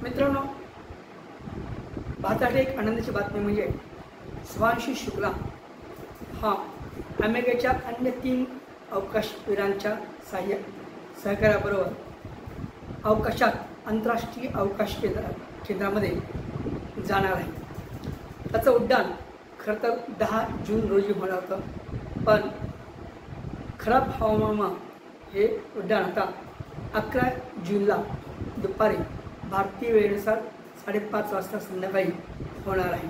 मित्रांनो, भारतासाठी एक आनंदाची बातमी म्हणजे शुभांशु शुक्ला हा अमेरिकेच्या अन्य 3 अवकाशवीरांच्या सहकार्याबरोबर अवकाशात आंतरराष्ट्रीय अवकाश केंद्रामध्ये जाणार आहे। त्याचं उड्डाण खरं तर 10 जून रोजी होणार होतं, पण खराब हवामानामुळे हे उड्डाण आता 11 जूनला दुपारी भारतीय वेळेनुसार 5:30 वाजता संध्याकाळी होणार आहे।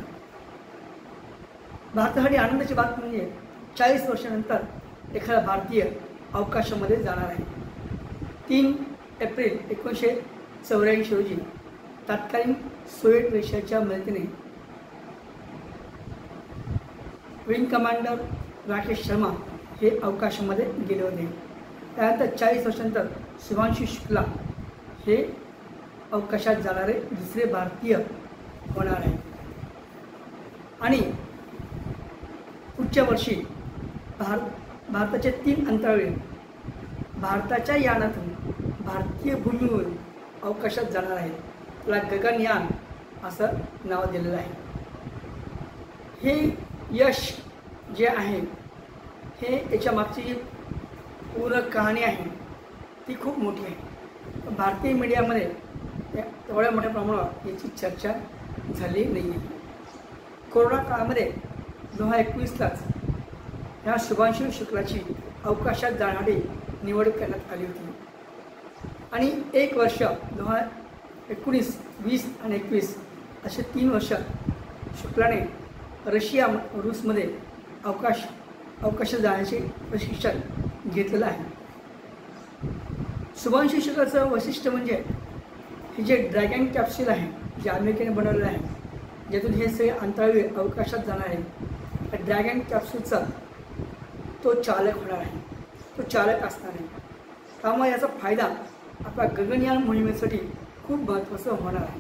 भारतासाठी आनंदाची बातमी म्हणजे 40 वर्षानंतर एखादा भारतीय अवकाशामध्ये जाणार आहे। 3 एप्रिल 1984 रोजी तत्कालीन सोव्हिएट रशियाच्या मदतीने विंग कमांडर राकेश शर्मा हे अवकाशामध्ये गेले होते। त्यानंतर 40 वर्षानंतर शुभांशु शुक्ला हे अवकाशात जाणारे दुसरे भारतीय होणार आहे। आणि पुढच्या वर्षी भारताचे 3 अंतराळवीर भारताच्या यानातून भारतीय भूमीवर अवकाशात जाणार आहेत। त्याला गगनयान असं नाव दिलेलं आहे। हे यश जे आहे हे याच्या मागची जी पूर्ण कहाणी आहे ती खूप मोठी आहे। भारतीय मीडियामध्ये तेवढ्या मोठ्या प्रमाणावर याची चर्चा झाली नाही आहे। कोरोना काळामध्ये 2021लाच ह्या शुभांशु शुक्लाची अवकाशात जाणारी निवड करण्यात आली होती आणि 1 वर्ष 2019, 20 आणि 21 असे 3 वर्ष शुक्लाने रूसमध्ये अवकाशात जाण्याचे प्रशिक्षण घेतलेलं आहे। शुभांशु शुक्लाचं वैशिष्ट्य म्हणजे हे जे ड्रॅगन कॅप्सूल आहे जे अमेरिकेने बनवलेलं आहे, ज्यातून हे सगळे अंतराळवीर अवकाशात जाणार आहे, त्या ड्रॅगन कॅप्सूलचा तो चालक होणार आहे, तो चालक असणार आहे। त्यामुळे याचा फायदा आपल्या गगनयान मोहिमेसाठी खूप महत्त्वाचा होणार आहे।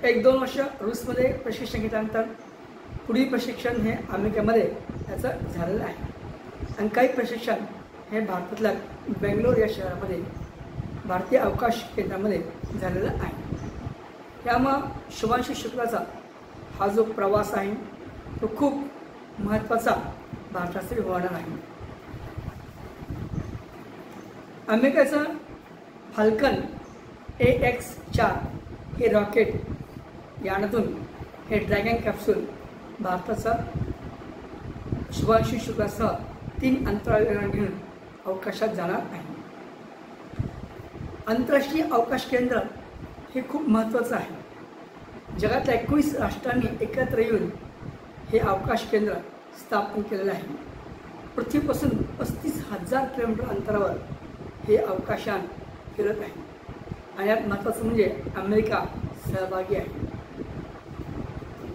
1-2 वर्ष रूसमध्ये प्रशिक्षण घेतल्यानंतर पुढील प्रशिक्षण हे अमेरिकेमध्ये याचं झालेलं आहे आणि काही प्रशिक्षण हे भारतातल्या बेंगलोर या शहरामध्ये भारतीय अवकाश केंद्रामध्ये झालेलं आहे। त्यामुळं शुभांशु शुक्लाचा हा जो प्रवास आहे तो खूप महत्त्वाचा भारतासाठी होणार आहे। अमेरिकेचं फाल्कन AX-4 हे रॉकेट यानातून हे ड्रॅगन कॅप्सूल भारताचा शुभांशु शुक्लासह 3 अंतराळवीरांना घेऊन अवकाशात जाणार आहे। आंतरराष्ट्रीय अवकाश केंद्र हे खूप महत्त्वाचं आहे। जगातल्या 21 राष्ट्रांनी एकत्र येऊन हे अवकाश केंद्र स्थापन केलेलं आहे। पृथ्वीपासून 35,000 किलोमीटर अंतरावर हे अवकाशयान फिरत आहे आणि यात महत्त्वाचं म्हणजे अमेरिका सहभागी आहे।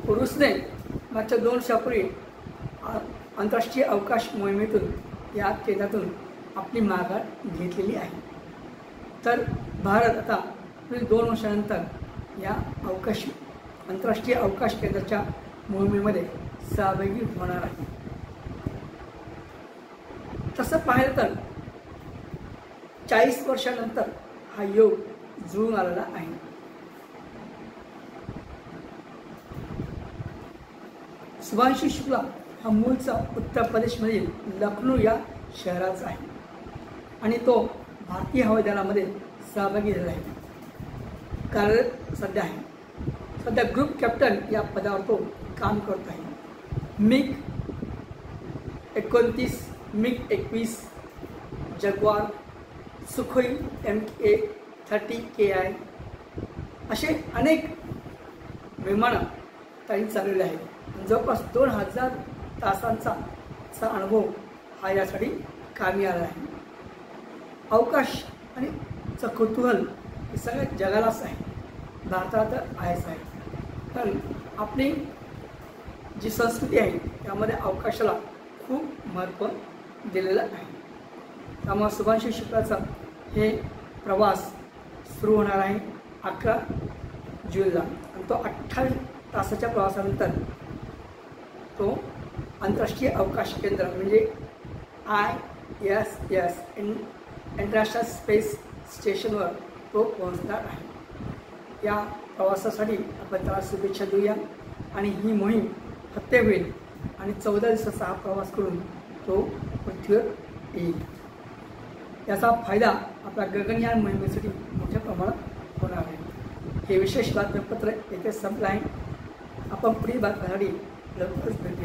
रूसने मागच्या 2 वर्षापूर्वी आंतरराष्ट्रीय अवकाश मोहिमेतून या केंद्रातून आपली माघार घेतलेली आहे। तर भारत आता पुढील 2 वर्षानंतर या आंतरराष्ट्रीय अवकाश केंद्राच्या मोहिमेमध्ये सहभागी होणार आहे। तसं पाहिलं तर 40 वर्षानंतर हा योग जुळून आलेला आहे। शुभांशु शुक्ला हा मूळचा उत्तर प्रदेशमधील लखनौ या शहराचा आहे आणि तो भारतीय हवाई दलामध्ये सहभागी झाला आहे, कार्यरत सध्या आहे। सध्या ग्रुप कॅप्टन या पदावर तो काम करत आहे। MiG-29, MiG-21, जगवार, सुखोई MK-30KI असे अनेक विमानं त्यांनी चालवले आहेत। जवळपास 2000 तासांचा अनुभव हा यासाठी कामी आला आहे। अवकाश आणि कुतूहल हे सगळ्या जगालाच आहे, भारतात आहेच आहे, कारण आपली जी संस्कृती आहे त्यामध्ये अवकाशाला खूप महत्त्व दिलेलं आहे। त्यामुळे शुभांशु शुक्लाचा हे प्रवास सुरू होणार आहे 11 जूनला आणि तो 28 तासाच्या प्रवासानंतर तो आंतरराष्ट्रीय अवकाश केंद्र म्हणजे ISS इंटरनॅशनल स्पेस स्टेशनवर तो पोहोचणार आहे। या प्रवासासाठी आपण त्याला शुभेच्छा देऊया आणि ही मोहीम फत्ते होईल आणि 14 दिवसाचा हा प्रवास करून तो पृथ्वीवर येईल। याचा फायदा आपल्या गगनयान मोहिमेसाठी मोठ्या प्रमाणात होणार आहे। हे विशेष बातमीपत्र येथे संपलं आहे। आपण पुढील बातम्यांसाठी लवकरच भेटूया।